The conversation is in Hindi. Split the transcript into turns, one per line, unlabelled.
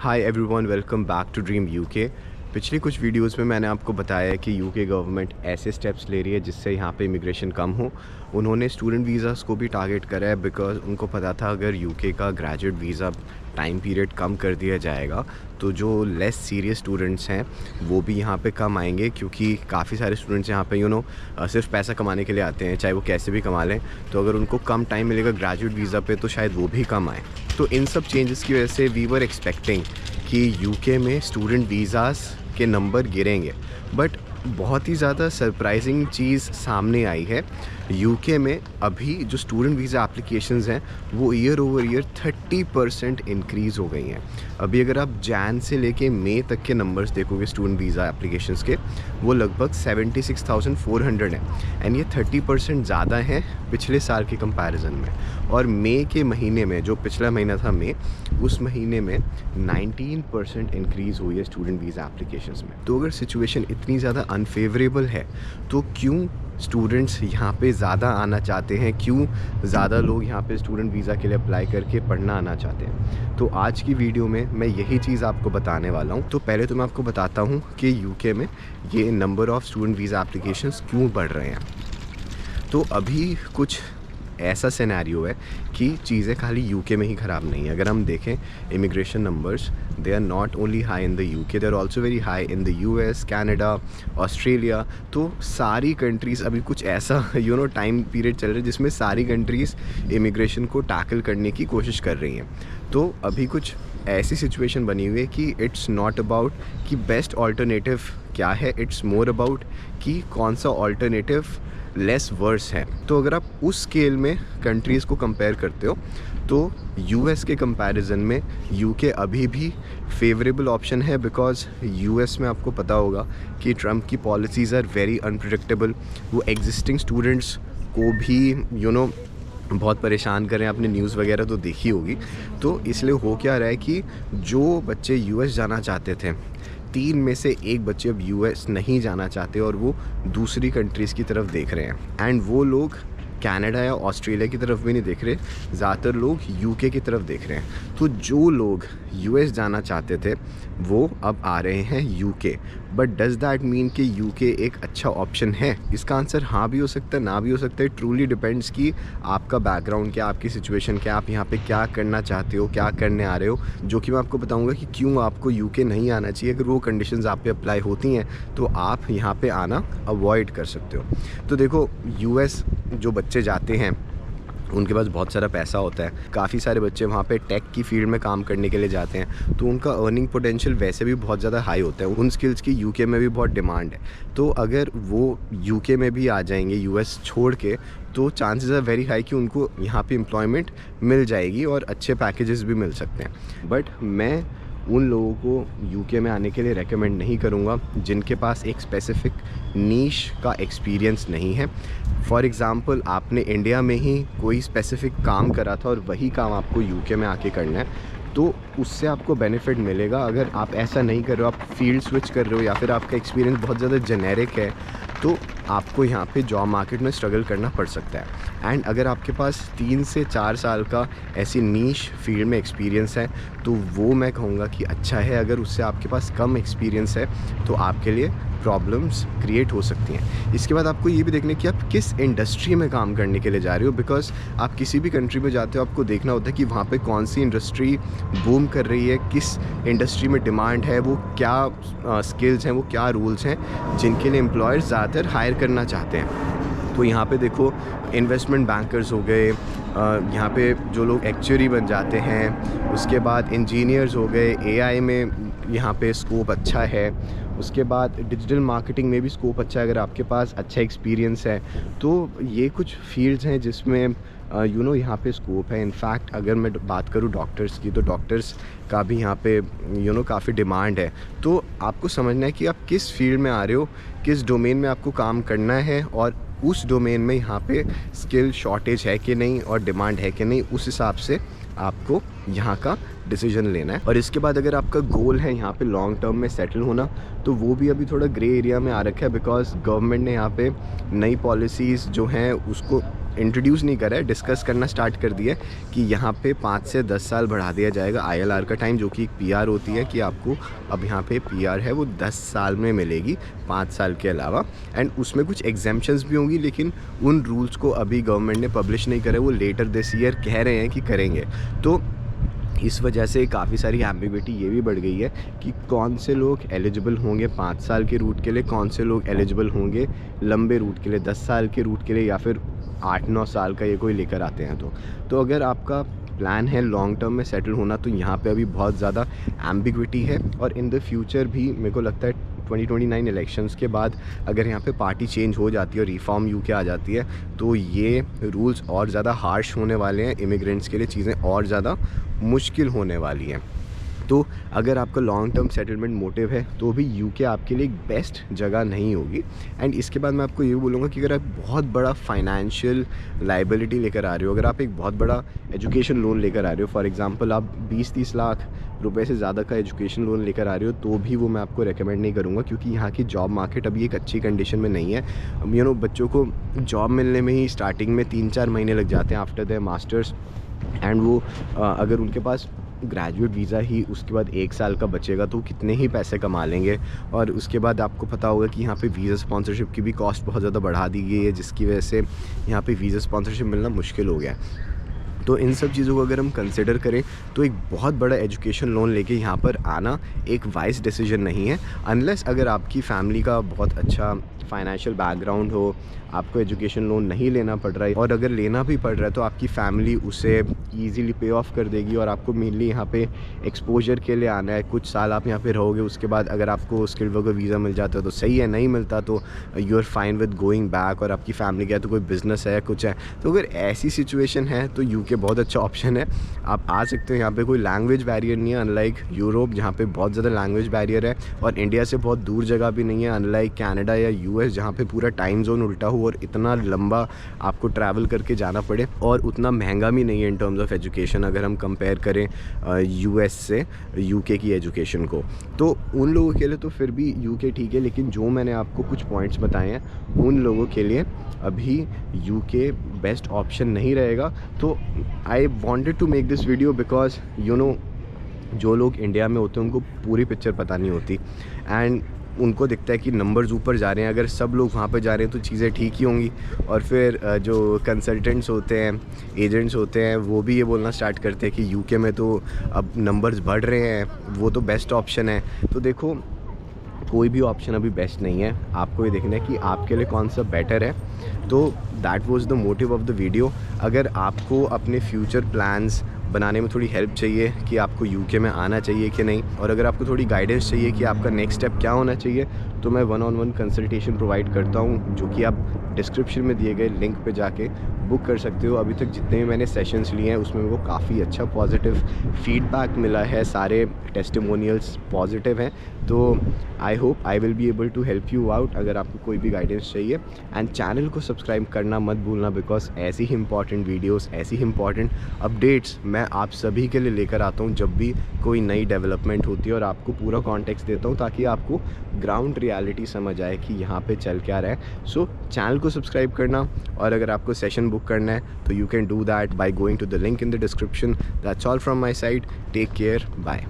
Hi everyone, welcome back to dream UK. पिछली कुछ वीडियोस में मैंने आपको बताया है कि यूके गवर्नमेंट ऐसे स्टेप्स ले रही है जिससे यहाँ पे इमिग्रेशन कम हो। उन्होंने स्टूडेंट वीज़ास को भी टारगेट करा है बिकॉज उनको पता था अगर यूके का ग्रेजुएट वीज़ा टाइम पीरियड कम कर दिया जाएगा तो जो लेस सीरियस स्टूडेंट्स हैं वो भी यहाँ पे कम आएंगे, क्योंकि काफ़ी सारे स्टूडेंट्स यहाँ पे सिर्फ पैसा कमाने के लिए आते हैं, चाहे वो कैसे भी कमा लें। तो अगर उनको कम टाइम मिलेगा ग्रेजुएट वीज़ा पे तो शायद वो भी कम आए। तो इन सब चेंजेस की वजह से वी वर एक्सपेक्टिंग कि यूके में स्टूडेंट वीज़ास के नंबर गिरेंगे, बट बहुत ही ज़्यादा सरप्राइजिंग चीज़ सामने आई है। यूके में अभी जो स्टूडेंट वीज़ा एप्लीकेशंस हैं वो ईयर ओवर ईयर 30% इंक्रीज़ हो गई हैं। अभी अगर आप जैन से लेके मई तक के नंबर्स देखोगे स्टूडेंट वीज़ा एप्लीकेशंस के, वो लगभग 76,400 हैं एंड ये 30% ज़्यादा हैं पिछले साल के कंपैरिजन में। और मई के महीने में, जो पिछला महीना था मई, उस महीने में 19% इंक्रीज़ हुई है स्टूडेंट वीज़ा एप्लीकेशंस में। तो अगर सिचुएशन इतनी ज़्यादा अनफेवरेबल है तो क्यों स्टूडेंट्स यहाँ पे ज़्यादा आना चाहते हैं, क्यों ज़्यादा लोग यहाँ पे स्टूडेंट वीज़ा के लिए अप्लाई करके पढ़ना आना चाहते हैं? तो आज की वीडियो में मैं यही चीज़ आपको बताने वाला हूँ। तो पहले तो मैं आपको बताता हूँ कि यूके में ये number of student visa applications क्यों बढ़ रहे हैं। तो अभी कुछ ऐसा सिनेरियो है कि चीज़ें खाली यूके में ही ख़राब नहीं है। अगर हम देखें immigration numbers, they are not only high in the UK, they are also very high in the US, Canada, Australia. तो सारी कंट्रीज़ अभी कुछ ऐसा टाइम पीरियड चल रहा है जिसमें सारी कंट्रीज़ इमिग्रेशन को टैकल करने की कोशिश कर रही हैं। तो अभी कुछ ऐसी सिचुएशन बनी हुई है कि इट्स नॉट अबाउट कि बेस्ट ऑल्टरनेटिव क्या है, इट्स मोर अबाउट कि कौन सा ऑल्टरनेटिव लेस वर्स है। तो अगर आप उस स्केल में कंट्रीज़ को कंपेयर करते हो तो यूएस के कंपैरिजन में यूके अभी भी फेवरेबल ऑप्शन है, बिकॉज यूएस में आपको पता होगा कि ट्रम्प की पॉलिसीज़ आर वेरी अनप्रेडिक्टेबल। वो एग्जिस्टिंग स्टूडेंट्स को भी बहुत परेशान कर रहे हैं, आपने न्यूज़ वगैरह तो देखी होगी। तो इसलिए हो क्या रहा है कि जो बच्चे यूएस जाना चाहते थे, 3 में से 1 बच्चे अब यूएस नहीं जाना चाहते और वो दूसरी कंट्रीज़ की तरफ देख रहे हैं। एंड वो लोग कनाडा या ऑस्ट्रेलिया की तरफ भी नहीं देख रहे, ज़्यादातर लोग यूके की तरफ देख रहे हैं। तो जो लोग यूएस जाना चाहते थे वो अब आ रहे हैं UK. But does that mean कि यूके एक अच्छा ऑप्शन है? इसका आंसर हाँ भी हो सकता है, ना भी हो सकता है। ट्रूली डिपेंड्स कि आपका बैकग्राउंड क्या, आपकी सिचुएशन क्या, आप यहाँ पे क्या करना चाहते हो, क्या करने आ रहे हो, जो कि मैं आपको बताऊँगा कि क्यों आपको यूके नहीं आना चाहिए। अगर वो कंडीशंस आप पे अप्लाई होती हैं तो आप यहाँ पे आना अवॉइड कर सकते हो। तो देखो, यूएस जो बच्चे जाते हैं उनके पास बहुत सारा पैसा होता है। काफ़ी सारे बच्चे वहाँ पे टेक की फील्ड में काम करने के लिए जाते हैं, तो उनका अर्निंग पोटेंशियल वैसे भी बहुत ज़्यादा हाई होता है। उन स्किल्स की यूके में भी बहुत डिमांड है। तो अगर वो यूके में भी आ जाएंगे यूएस छोड़ के, तो चांसेस आर वेरी हाई कि उनको यहाँ पे एम्प्लॉयमेंट मिल जाएगी और अच्छे पैकेजेस भी मिल सकते हैं। बट मैं उन लोगों को यूके में आने के लिए रेकमेंड नहीं करूँगा जिनके पास एक स्पेसिफ़िक नीश का एक्सपीरियंस नहीं है। फॉर एग्ज़ाम्पल, आपने इंडिया में ही कोई स्पेसिफ़िक काम करा था और वही काम आपको यूके में आके करना है, तो उससे आपको बेनिफिट मिलेगा। अगर आप ऐसा नहीं कर रहे हो, आप फील्ड स्विच कर रहे हो, या फिर आपका एक्सपीरियंस बहुत ज़्यादा जेनेरिक है, तो आपको यहाँ पे जॉब मार्केट में स्ट्रगल करना पड़ सकता है। एंड अगर आपके पास 3 से 4 साल का ऐसी नीश फील्ड में एक्सपीरियंस है तो वो मैं कहूँगा कि अच्छा है। अगर उससे आपके पास कम एक्सपीरियंस है तो आपके लिए प्रॉब्लम्स क्रिएट हो सकती हैं। इसके बाद आपको ये भी देखना है कि आप किस इंडस्ट्री में काम करने के लिए जा रहे हो, बिकॉज आप किसी भी कंट्री में जाते हो आपको देखना होता है कि वहाँ पे कौन सी इंडस्ट्री बूम कर रही है, किस इंडस्ट्री में डिमांड है, वो क्या स्किल्स हैं, वो क्या रूल्स हैं जिनके लिए एम्प्लॉयर्स ज़्यादातर हायर करना चाहते हैं। तो यहाँ पे देखो, इन्वेस्टमेंट बैंकर्स हो गए, यहाँ पे जो लोग एक्चुअरी बन जाते हैं, उसके बाद इंजीनियर्स हो गए, एआई में यहाँ पे स्कोप अच्छा है, उसके बाद डिजिटल मार्केटिंग में भी स्कोप अच्छा है अगर आपके पास अच्छा एक्सपीरियंस है। तो ये कुछ फील्ड्स हैं जिसमें यहाँ पे स्कोप है। इनफैक्ट अगर मैं बात करूँ डॉक्टर्स की, तो डॉक्टर्स का भी यहाँ पे काफ़ी डिमांड है। तो आपको समझना है कि आप किस फील्ड में आ रहे हो, किस डोमेन में आपको काम करना है, और उस डोमेन में यहाँ पे स्किल शॉर्टेज है कि नहीं और डिमांड है कि नहीं, उस हिसाब से आपको यहाँ का डिसीजन लेना है। और इसके बाद अगर आपका गोल है यहाँ पे लॉन्ग टर्म में सेटल होना, तो वो भी अभी थोड़ा ग्रे एरिया में आ रखा है, बिकॉज गवर्नमेंट ने यहाँ पे नई पॉलिसीज़ जो हैं उसको इंट्रोड्यूस नहीं करा है, डिस्कस करना स्टार्ट कर दिया है कि यहाँ पे 5 से 10 साल बढ़ा दिया जाएगा ILR का टाइम, जो कि एक PR होती है कि आपको अब यहाँ पे PR है वो 10 साल में मिलेगी, 5 साल के अलावा। एंड उसमें कुछ एग्जेम्पशंस भी होंगी, लेकिन उन रूल्स को अभी गवर्नमेंट ने पब्लिश नहीं करे, वो लेटर दिस ईयर कह रहे हैं कि करेंगे। तो इस वजह से काफ़ी सारी एम्बिग्विटी ये भी बढ़ गई है कि कौन से लोग एलिजिबल होंगे 5 साल के रूट के लिए, कौन से लोग एलिजिबल होंगे लंबे रूट के लिए, 10 साल के रूट के लिए, या फिर 8-9 साल का ये कोई लेकर आते हैं। तो अगर आपका प्लान है लॉन्ग टर्म में सेटल होना, तो यहाँ पे अभी बहुत ज़्यादा एम्बिग्विटी है। और इन द फ्यूचर भी मेरे को लगता है 2029 इलेक्शंस के बाद अगर यहाँ पे पार्टी चेंज हो जाती है और रिफॉर्म यूके आ जाती है, तो ये रूल्स और ज़्यादा हार्श होने वाले हैं, इमिग्रेंट्स के लिए चीज़ें और ज़्यादा मुश्किल होने वाली हैं। तो अगर आपका लॉन्ग टर्म सेटलमेंट मोटिव है तो भी यूके आपके लिए एक बेस्ट जगह नहीं होगी। एंड इसके बाद मैं आपको ये बोलूँगा कि अगर आप बहुत बड़ा फाइनेंशियल लाइबिलिटी लेकर आ रहे हो, अगर आप एक बहुत बड़ा एजुकेशन लोन लेकर आ रहे हो, फॉर एग्जांपल आप 20-30 लाख रुपए से ज़्यादा का एजुकेशन लोन लेकर आ रहे हो, तो भी वो मैं आपको रेकमेंड नहीं करूँगा, क्योंकि यहाँ की जॉब मार्केट अभी एक अच्छी कंडीशन में नहीं है। बच्चों को जॉब मिलने में ही स्टार्टिंग में 3-4 महीने लग जाते हैं आफ्टर द मास्टर्स। एंड वो अगर उनके पास ग्रेजुएट वीज़ा ही उसके बाद 1 साल का बचेगा तो कितने ही पैसे कमा लेंगे। और उसके बाद आपको पता होगा कि यहाँ पे वीज़ा स्पॉन्सरशिप की भी कॉस्ट बहुत ज़्यादा बढ़ा दी गई है, जिसकी वजह से यहाँ पे वीज़ा स्पॉन्सरशिप मिलना मुश्किल हो गया है। तो इन सब चीज़ों को अगर हम कंसिडर करें तो एक बहुत बड़ा एजुकेशन लोन लेके यहाँ पर आना एक वाइज डिसीजन नहीं है, अनलेस अगर आपकी फैमिली का बहुत अच्छा फाइनेंशियल बैकग्राउंड हो, आपको एजुकेशन लोन नहीं लेना पड़ रहा है, और अगर लेना भी पड़ रहा है तो आपकी फैमिली उसे ईज़िली पे ऑफ कर देगी और आपको मेनली यहाँ पे एक्सपोजर के लिए आना है। कुछ साल आप यहाँ पे रहोगे, उसके बाद अगर आपको स्किल्ड वर्कर वीज़ा मिल जाता है तो सही है, नहीं मिलता तो you are fine with going back, और आपकी फैमिली का है तो कोई बिज़नेस है, कुछ है। तो अगर ऐसी सिचुएशन है तो यूके बहुत अच्छा ऑप्शन है, आप आ सकते हो। यहाँ पे कोई लैंग्वेज बैरियर नहीं है, अनलाइक यूरोप जहाँ पे बहुत ज़्यादा लैंग्वेज बैरियर है, और इंडिया से बहुत दूर जगह भी नहीं है, अनलाइक कनाडा या US जहाँ पे पूरा टाइम जोन उल्टा हो और इतना लंबा आपको ट्रैवल करके जाना पड़े, और उतना महंगा भी नहीं है इन टर्म्स ऑफ एजुकेशन अगर हम कंपेयर करें US से यूके की एजुकेशन को। तो उन लोगों के लिए तो फिर भी यूके ठीक है, लेकिन जो मैंने आपको कुछ पॉइंट्स बताए हैं उन लोगों के लिए अभी यूके बेस्ट ऑप्शन नहीं रहेगा। तो I wanted to make this video because जो लोग इंडिया में होते हैं उनको पूरी पिक्चर पता नहीं होती, एंड उनको दिखता है कि नंबर्स ऊपर जा रहे हैं, अगर सब लोग वहाँ पे जा रहे हैं तो चीज़ें ठीक ही होंगी। और फिर जो कंसल्टेंट्स होते हैं, एजेंट्स होते हैं, वो भी ये बोलना स्टार्ट करते हैं कि यूके में तो अब नंबर्स बढ़ रहे हैं, वो तो बेस्ट ऑप्शन है। तो देखो, कोई भी ऑप्शन अभी बेस्ट नहीं है, आपको ये देखना है कि आपके लिए कौन सा बेटर है। तो that was the motive of the video. अगर आपको अपने फ्यूचर प्लान्स बनाने में थोड़ी हेल्प चाहिए कि आपको यूके में आना चाहिए कि नहीं, और अगर आपको थोड़ी गाइडेंस चाहिए कि आपका नेक्स्ट स्टेप क्या होना चाहिए, तो मैं 1-on-1 कंसल्टेशन प्रोवाइड करता हूँ, जो कि आप डिस्क्रिप्शन में दिए गए लिंक पे जाके बुक कर सकते हो। अभी तक जितने भी मैंने सेशंस लिए हैं उसमें मेरे को काफ़ी अच्छा पॉजिटिव फीडबैक मिला है, सारे टेस्टिमोनियल्स पॉजिटिव हैं। तो I hope I will be able to help you out अगर आपको कोई भी गाइडेंस चाहिए। एंड चैनल को सब्सक्राइब करना मत भूलना, बिकॉज ऐसी ही इंपॉर्टेंट वीडियोस, ऐसी ही इंपॉर्टेंट अपडेट्स मैं आप सभी के लिए लेकर आता हूँ जब भी कोई नई डेवलपमेंट होती है, और आपको पूरा कॉन्टेक्स्ट देता हूँ ताकि आपको ग्राउंड रियलिटी समझ आए कि यहाँ पे चल क्या रहा है। सो चैनल को सब्सक्राइब करना, और अगर आपको सेशन बुक करना है तो you can do that by going to the link in the description. That's all from my side, take care, bye.